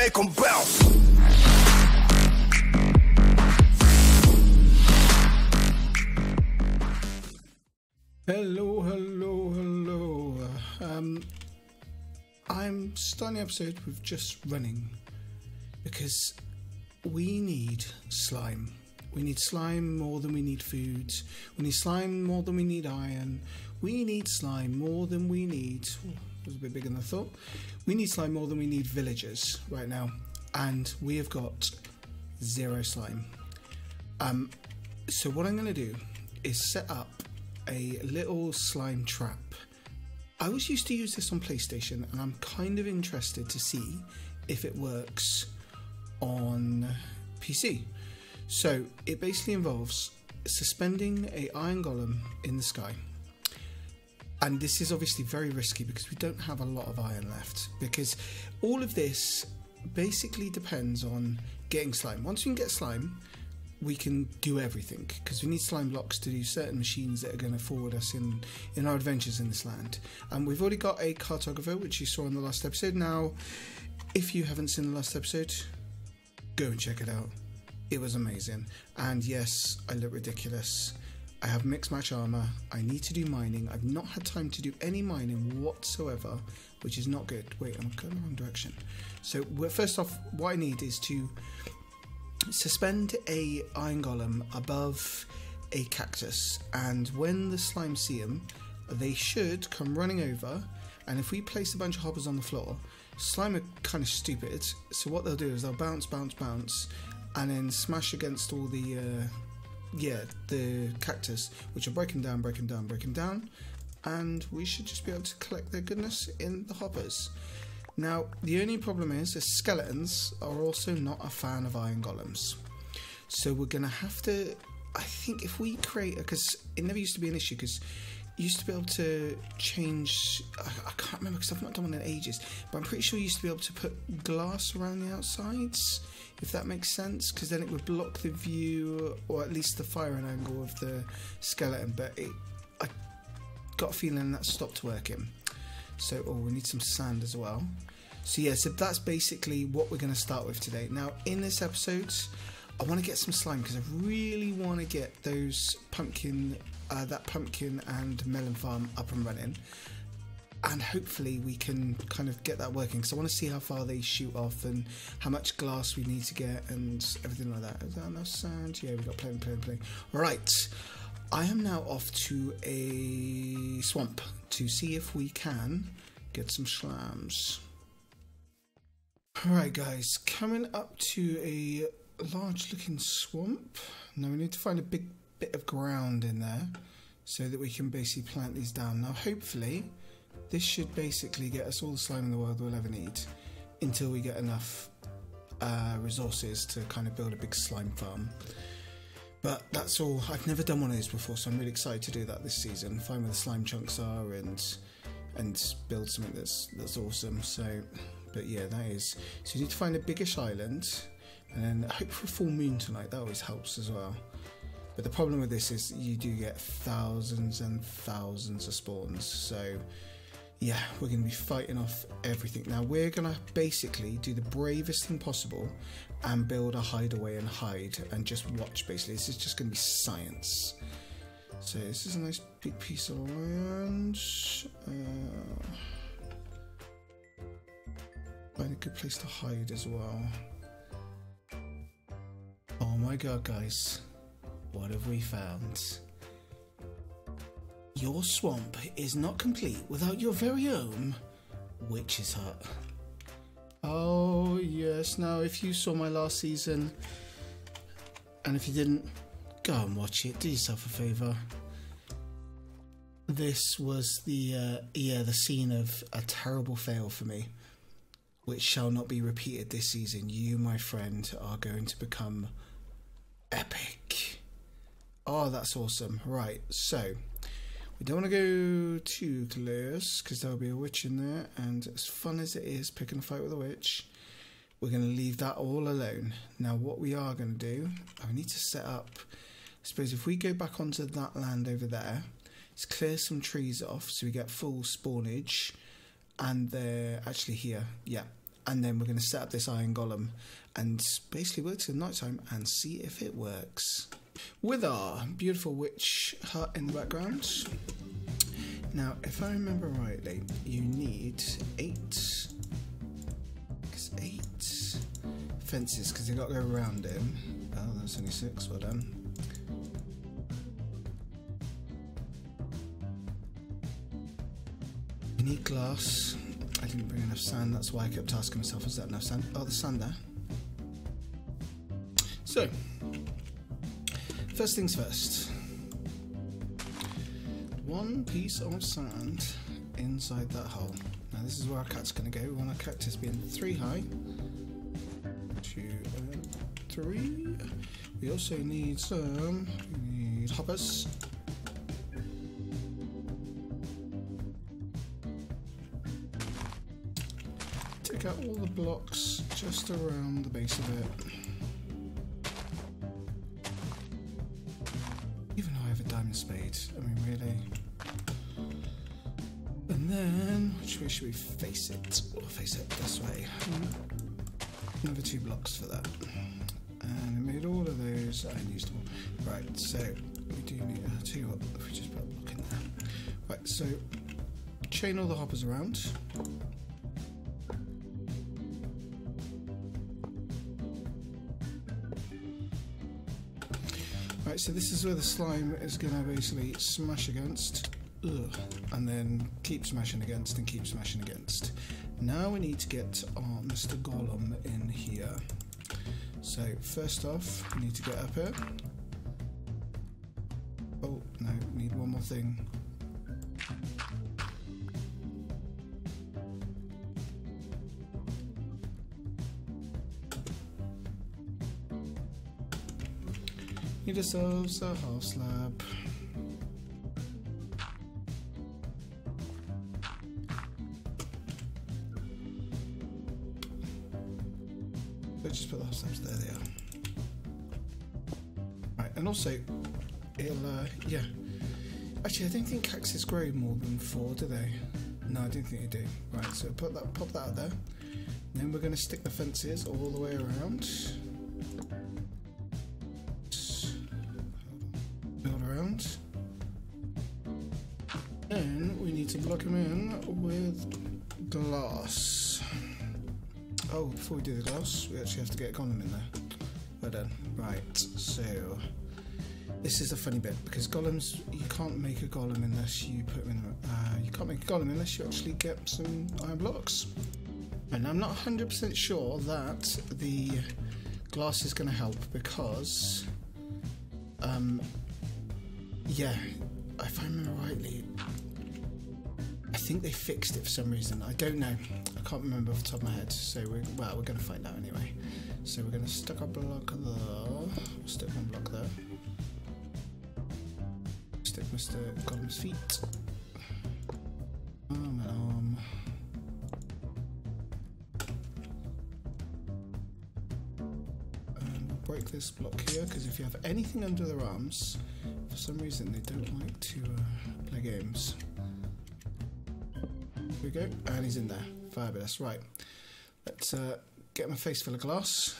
make them bounce. Hello. I'm starting the episode with just running because we need slime. We need slime more than we need food. We need slime more than we need iron. We need slime more than we need... that was a bit bigger than I thought. We need slime more than we need villagers right now. And we have got 0 slime. So what I'm going to do is set up a little slime trap. I was used to use this on PlayStation, and I'm kind of interested to see if it works on PC. So it basically involves suspending a iron golem in the sky, and this is obviously very risky because we don't have a lot of iron left, because all of this basically depends on getting slime. Once we can get slime, we can do everything, because we need slime blocks to do certain machines that are going to forward us in our adventures in this land. And we've already got a cartographer, which you saw in the last episode. Now, if you haven't seen the last episode, go and check it out. It was amazing. And yes, I look ridiculous. I have mixed match armor. I need to do mining. I've not had time to do any mining whatsoever, which is not good. Wait, I'm going the wrong direction. So first off, what I need is to suspend a iron golem above a cactus, and when the slime see them, they should come running over. And if we place a bunch of hoppers on the floor, slime are kind of stupid, so what they'll do is they'll bounce, and then smash against all the cactus, which will break them down, and we should just be able to collect their goodness in the hoppers. Now, the only problem is skeletons are also not a fan of iron golems. So we're going to have to, I think if we create, because it never used to be an issue, because you used to be able to change, I can't remember because I've not done one in ages, but I'm pretty sure you used to be able to put glass around the outsides, if that makes sense, because then it would block the view, or at least the firing angle of the skeleton, but I got a feeling that stopped working. So, we need some sand as well. So yeah, so that's basically what we're going to start with today. Now, in this episode, I want to get some slime because I really want to get those that pumpkin and melon farm up and running. And hopefully we can kind of get that working, because I want to see how far they shoot off and how much glass we need to get and everything like that. Is that enough sand? Yeah, we've got plenty. Right. I am now off to a swamp to see if we can get some slams. Alright guys, coming up to a large looking swamp. Now we need to find a big bit of ground in there so that we can basically plant these down. Now hopefully this should basically get us all the slime in the world we'll ever need until we get enough resources to kind of build a big slime farm. But that's all. I've never done one of these before, so I'm really excited to do that this season. Find where the slime chunks are and build something that's awesome. So, but yeah, that is. So you need to find a biggish island, and then hope for a full moon tonight. That always helps as well. But the problem with this is you do get thousands and thousands of spawns. So yeah, we're going to be fighting off everything. Now we're going to basically do the bravest thing possible and build a hideaway and hide and just watch. Basically, this is just going to be science. So this is a nice big piece of land. Find a good place to hide as well. Oh my god, guys, what have we found? Your swamp is not complete without your very own witch's hut. Oh yes, now if you saw my last season, and if you didn't, go and watch it, do yourself a favour. This was the scene of a terrible fail for me, which shall not be repeated this season. You, my friend, are going to become epic. Oh, that's awesome. Right, so we don't want to go too close because there'll be a witch in there, and as fun as it is picking a fight with a witch, we're going to leave that all alone. Now what we are going to do, I need to set up, I suppose if we go back onto that land over there, let's clear some trees off so we get full spawnage, and they're actually here, yeah, and then we're going to set up this iron golem and basically work till night time and see if it works. With our beautiful witch hut in the background. Now, if I remember rightly, you need 8 fences because you've got to go around him. Oh, that's only 6. Well done. You need glass. I didn't bring enough sand, that's why I kept asking myself, is that enough sand? Oh, there's sand there. So, first things first. 1 piece of sand inside that hole. Now this is where our cat's going to go. We want our cat to be in 3 high. 2 and 3. We also need hoppers. Take out all the blocks just around the base of it. Even though I have a diamond spade, I mean really. And then, which way should we face it? We'll face it this way. Another 2 blocks for that. And we made all of those unusable. Right, so we do need to tell you what, if we just put a block in there. Right, so chain all the hoppers around. Right, so this is where the slime is going to basically smash against, and then keep smashing against and keep smashing against. Now we need to get our Mr. Golem in here. So first off, we need to get up here. Oh no, need one more thing. Need ourselves a half slab. Let's just put the half slabs there. They are. Right, and also it'll yeah. Actually, I don't think cactus grow more than 4, do they? No, I don't think they do. Right, so pop that out there. And then we're going to stick the fences all the way around. Then we need to block him in with glass. Oh, before we do the glass, we actually have to get a golem in there. Well done. Right, so this is a funny bit because golems, you can't make a golem unless you put them in. You can't make a golem unless you actually get some iron blocks. And I'm not 100% sure that the glass is going to help because, yeah, if I remember rightly, I think they fixed it for some reason. I don't know. I can't remember off the top of my head. So we're going to find out anyway. So we're going to stick a block there. Stick 1 block there. Stick Mr. Golem's feet. Arm and arm. And we'll break this block here because if you have anything under their arms, for some reason they don't like to play games. Here we go, and he's in there. Fabulous. Right, let's get him a face full of glass.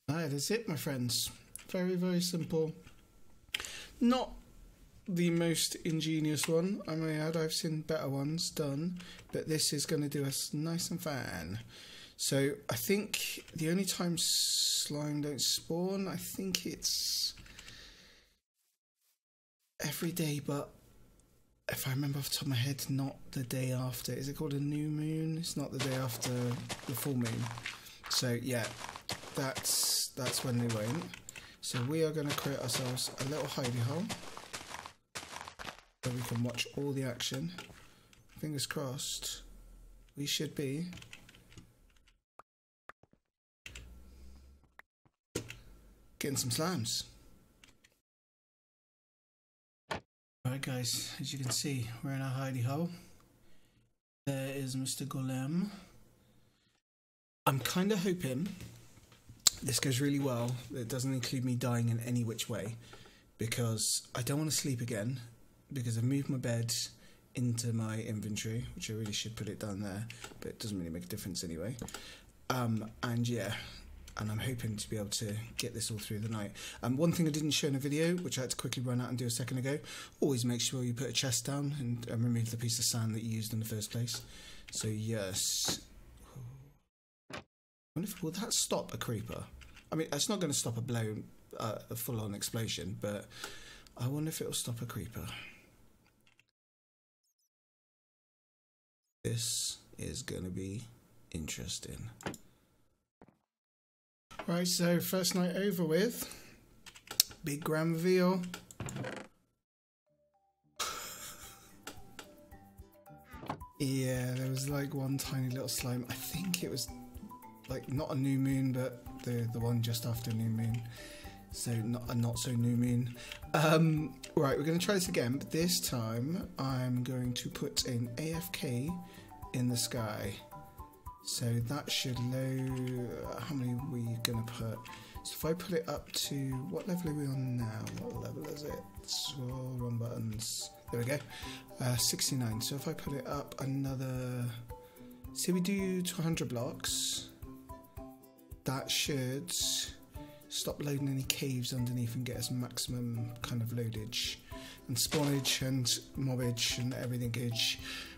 That is it, my friends. Very, very simple. Not the most ingenious one, I may add. I've seen better ones done, but this is going to do us nice and fine. So I think the only time slime don't spawn, I think it's every day, but if I remember off the top of my head, not the day after. Is it called a new moon? It's not the day after the full moon. So yeah, that's when they won't. So we are going to create ourselves a little hidey hole where we can watch all the action. Fingers crossed, we should be getting some slams. Alright guys, as you can see, we're in our hidey hole. There is Mr. Golem. I'm kind of hoping this goes really well. It doesn't include me dying in any which way, because I don't want to sleep again, because I've moved my bed, into my inventory, which I really should put it down there, but it doesn't really make a difference anyway. And yeah, and I'm hoping to be able to get this all through the night. One thing I didn't show in a video, which I had to quickly run out and do a second ago, always make sure you put a chest down and remove the piece of sand that you used in the first place. So yes. I wonder if, will that stop a creeper? I mean, it's not going to stop a blown, a full-on explosion, but I wonder if it'll stop a creeper. This is going to be interesting. Right, so first night over with. Big grand reveal. Yeah, there was like one tiny little slime. I think it was like not a new moon, but the one just after new moon. So not a not so new moon. Right, we're going to try this again, but this time I'm going to put an AFK in the sky. So that should load. How many are we going to put? So if I put it up to, what level are we on now? What level is it? Scroll, run buttons. There we go. 69. So if I put it up another, say we do 200 blocks, that should stop loading any caves underneath and get us maximum kind of loadage and spawnage and mobbage and everything.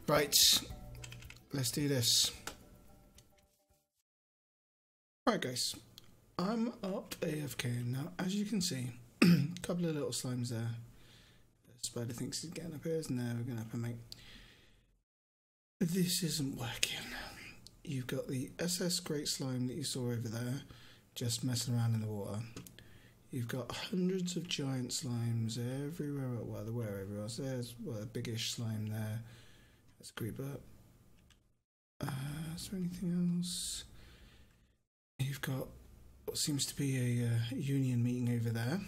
Right, let's do this. Right guys, I'm up AFK now. As you can see, a couple of little slimes there. The spider thinks he's getting up here. No, we're going to have to make. This isn't working. You've got the SS Great Slime that you saw over there, just messing around in the water. You've got hundreds of giant slimes everywhere. Well, they're where everywhere else. There's a biggish slime there. Let's creep up. Is there anything else? You've got what seems to be a union meeting over there.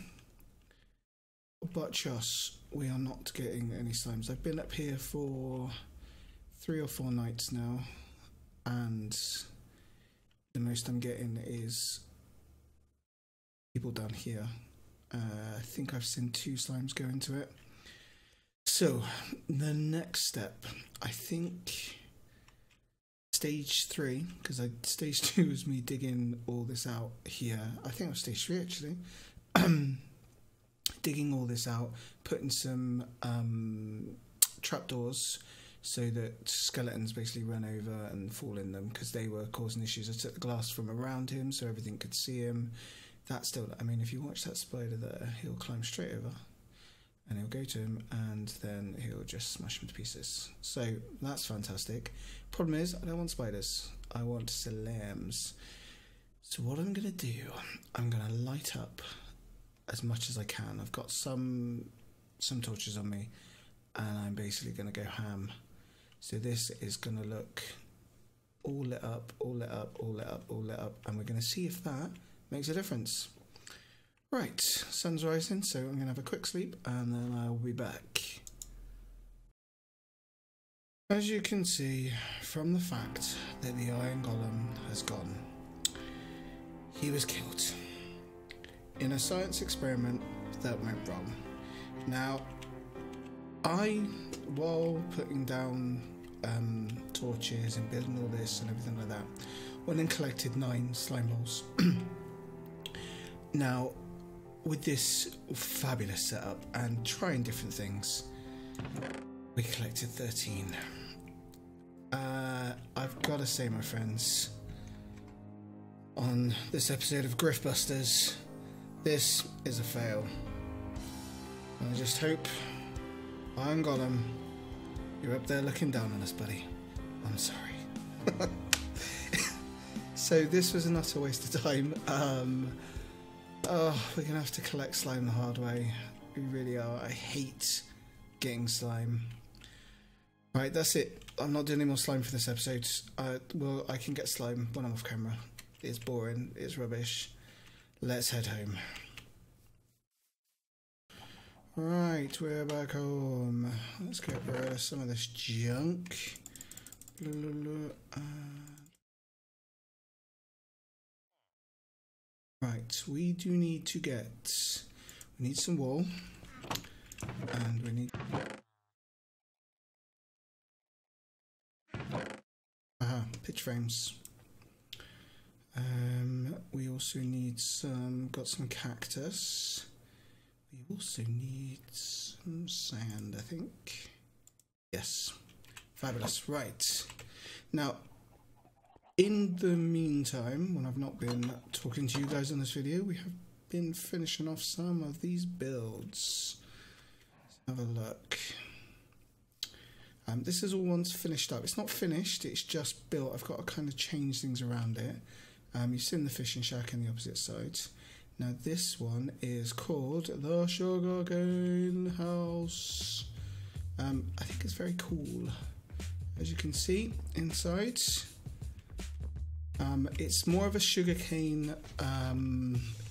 But just, we are not getting any slimes. I've been up here for 3 or 4 nights now, and the most I'm getting is people down here. I think I've seen 2 slimes go into it. So the next step, I think stage 3, because stage 2 is me digging all this out here. I think it was stage 3 actually. Digging all this out, putting some trapdoors so that skeletons basically run over and fall in them, because they were causing issues. I took the glass from around him so everything could see him. That still, I mean, if you watch that spider there, he'll climb straight over and he'll go to him and then he'll just smash him to pieces. So that's fantastic. Problem is, I don't want spiders. I want slams. So what I'm going to do, I'm going to light up as much as I can. I've got some torches on me and I'm basically going to go ham. So this is going to look all lit up, all lit up, all lit up, all lit up, and we're going to see if that makes a difference. Right, sun's rising, so I'm going to have a quick sleep and then I'll be back. As you can see from the fact that the iron golem has gone, he was killed in a science experiment that went wrong. Now, while putting down torches and building all this and everything like that, went and collected 9 slime balls. Now, with this fabulous setup and trying different things, we collected 13. I've got to say, my friends, on this episode of Griff Busters, this is a fail. And I just hope, Iron Golem, you're up there looking down on us, buddy. I'm sorry. So this was an utter waste of time. Oh, we're gonna have to collect slime the hard way. We really are. I hate getting slime. Right, that's it. I'm not doing any more slime for this episode. Well, I can get slime when I'm off camera. It's boring. It's rubbish. Let's head home. Right, we're back home. Let's get rid of some of this junk. Right, we do need to get, we need some wool, and we need pitch frames. We also need got some cactus. We also need some sand, I think. Yes, fabulous. Right, now in the meantime, when I've not been talking to you guys on this video, we have been finishing off some of these builds. Let's have a look. This is all once finished up. It's not finished, it's just built. I've got to kind of change things around it. You've seen the fishing shack on the opposite side. Now this one is called the sugarcane house. I think it's very cool. As you can see inside, it's more of a sugarcane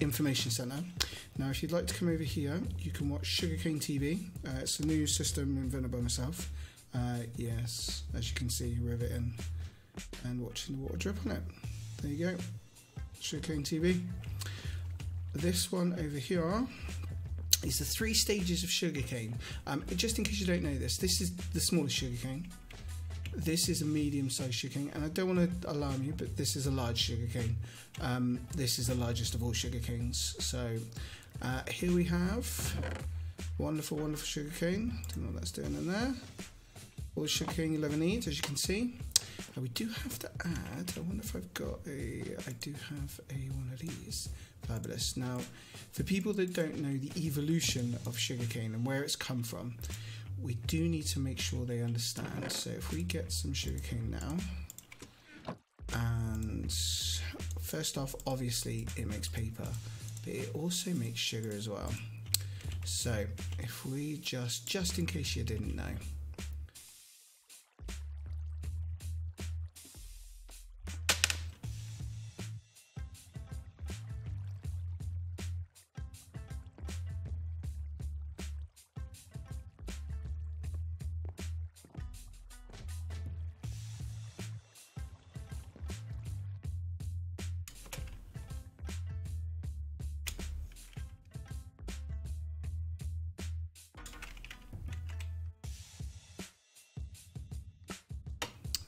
information center. Now if you'd like to come over here, you can watch Sugarcane TV. It's a new system invented by myself. Yes, as you can see, riveting and watching the water drip on it. There you go, Sugarcane TV. This one over here is the 3 stages of sugarcane. Just in case you don't know this is the smallest sugarcane. This is a medium-sized sugarcane, and I don't want to alarm you, but this is a large sugarcane. This is the largest of all sugarcanes. So here we have wonderful, wonderful sugarcane. Don't know what that's doing in there. All the sugarcane you'll ever need, as you can see. We do have to add, I wonder if I've got I do have one of these. Fabulous. Now, for people that don't know the evolution of sugarcane and where it's come from, we do need to make sure they understand. So if we get some sugarcane now, and first off, obviously it makes paper, but it also makes sugar as well. So if we just in case you didn't know,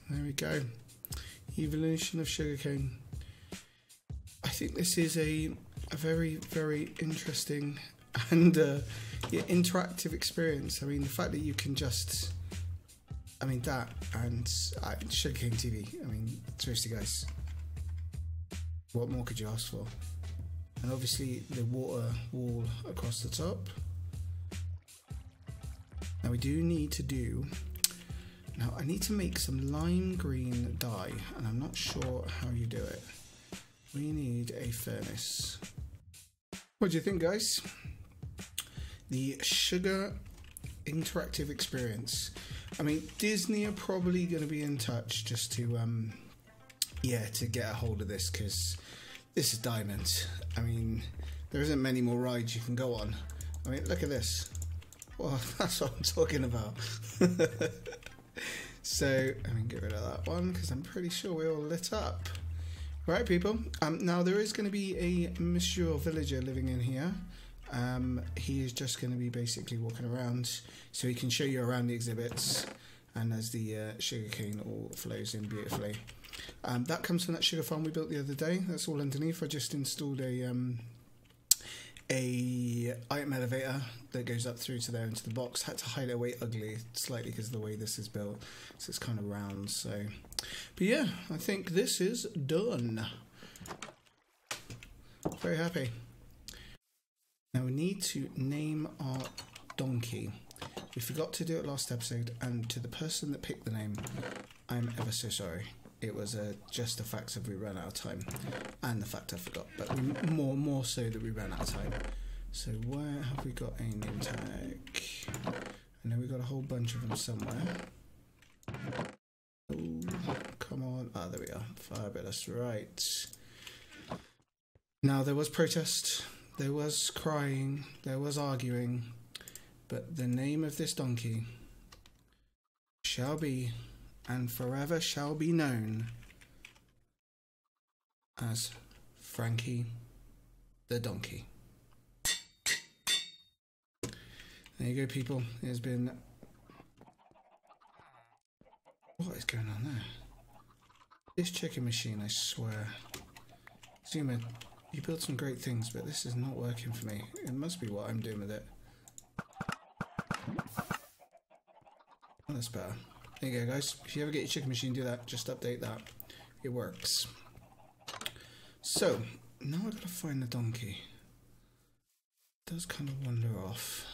there we go. Evolution of sugarcane. I think this is a very, very interesting and interactive experience. I mean, the fact that you can just, I mean, that and Sugarcane TV. I mean, seriously, guys, what more could you ask for? And obviously the water wall across the top. Now we do need to do. Now I need to make some lime green dye, and I'm not sure how you do it. We need a furnace. What do you think, guys? The sugar interactive experience. I mean, Disney are probably going to be in touch just to, to get a hold of this, because this is diamond. I mean, there isn't many more rides you can go on. I mean, look at this. Well, that's what I'm talking about. So, I mean, get rid of that one because I'm pretty sure we're all lit up. Right, people. Now, there is going to be a Monsieur Villager living in here. He is just going to be basically walking around so he can show you around the exhibits, and as the sugarcane all flows in beautifully. That comes from that sugar farm we built the other day. That's all underneath. I just installed a item elevator that goes up through to there into the box. Had to hide it away ugly slightly because of the way this is built, so it's kind of round. So, but yeah, I think this is done. Very happy. Now we need to name our donkey. We forgot to do it last episode, and to the person that picked the name, I'm ever so sorry. It was just the fact that we ran out of time, and the fact I forgot, but more so that we ran out of time. So where have we got a name tag? I know we got a whole bunch of them somewhere. Oh, come on. Ah, there we are. Fabulous. Right. Now, there was protest, there was crying, there was arguing, but the name of this donkey shall be, and forever shall be known as Frankie the donkey. There you go, people. There's been... What is going on there? This chicken machine, I swear. Zuma, you built some great things, but this is not working for me. It must be what I'm doing with it. Oh, that's better. There you go, guys. If you ever get your chicken machine, do that. Just update that. It works. So, now I've got to find the donkey. It does kind of wander off.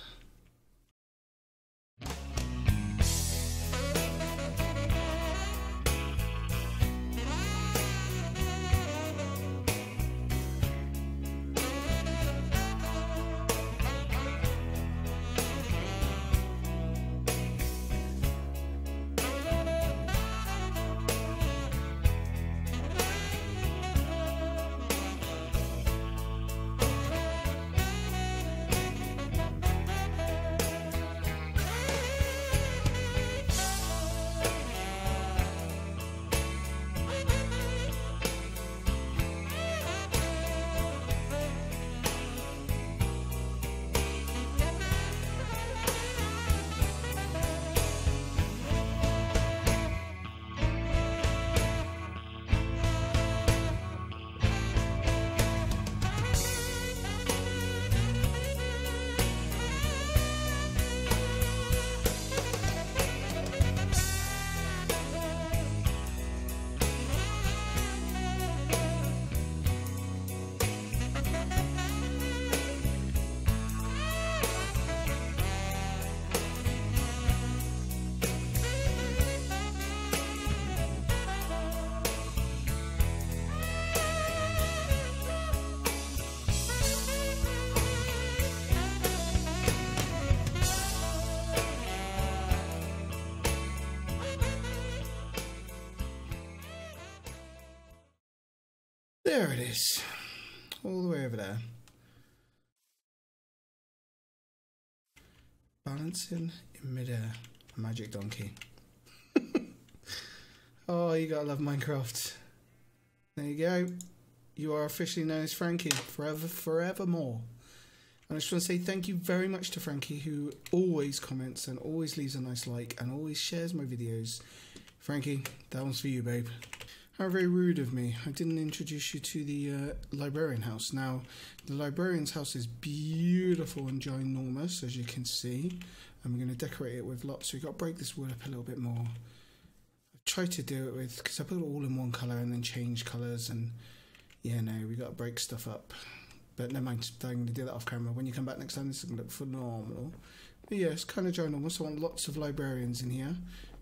There it is, all the way over there. Balancing in midair, magic donkey. Oh, you gotta love Minecraft. There you go. You are officially known as Frankie, forevermore. And I just want to say thank you very much to Frankie, who always comments and always leaves a nice like and always shares my videos. Frankie, that one's for you, babe. How very rude of me. I didn't introduce you to the librarian house. Now, the librarian's house is beautiful and ginormous, as you can see. And we're going to decorate it with lots. So we've got to break this wood up a little bit more. I've tried to do it with, because I put it all in one colour and then change colours. And yeah, no, we've got to break stuff up. But never mind, I'm going to do that off camera. When you come back next time, this is going to look phenomenal. But yeah, it's kind of ginormous. I want lots of librarians in here.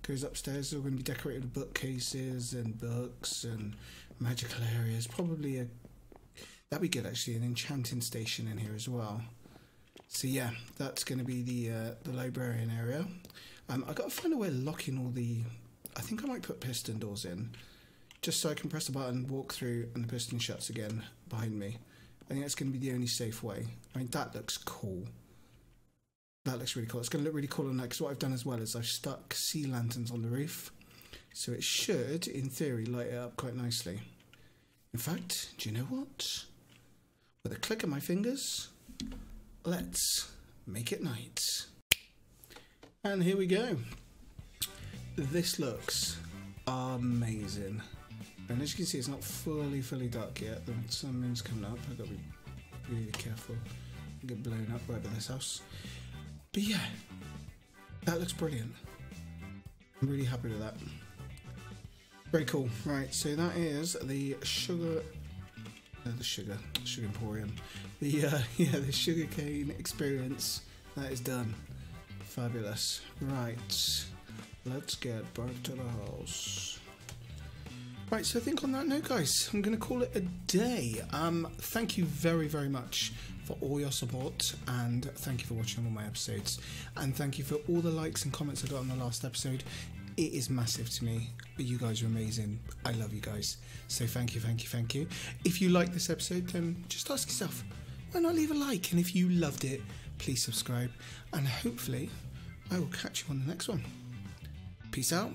Goes upstairs. They're going to be decorated with bookcases and books and magical areas. Probably that'd be good actually. An enchanting station in here as well. So yeah, that's going to be the librarian area. I got to find a way of locking all the. I think I might put piston doors in, just so I can press a button, walk through, and the piston shuts again behind me. I think that's going to be the only safe way. I mean, that looks cool. That looks really cool. It's going to look really cool on that, because what I've done as well is I've stuck sea lanterns on the roof. So it should, in theory, light it up quite nicely. In fact, do you know what? With a click of my fingers, let's make it night. And here we go. This looks amazing. And as you can see, it's not fully dark yet. The sun moon's coming up. I've got to be really careful. I'll get blown up right by this house. But yeah, that looks brilliant. I'm really happy with that. Very cool. Right, so that is the sugar emporium. The sugarcane experience. That is done. Fabulous. Right, let's get back to the house. Right, so I think on that note, guys, I'm going to call it a day. Thank you very much for all your support, and thank you for watching all my episodes, and thank you for all the likes and comments I got on the last episode. It is massive to me. You guys are amazing. I love you guys. So thank you. If you like this episode, then just ask yourself, why not leave a like? And if you loved it, please subscribe, and hopefully I will catch you on the next one. Peace out.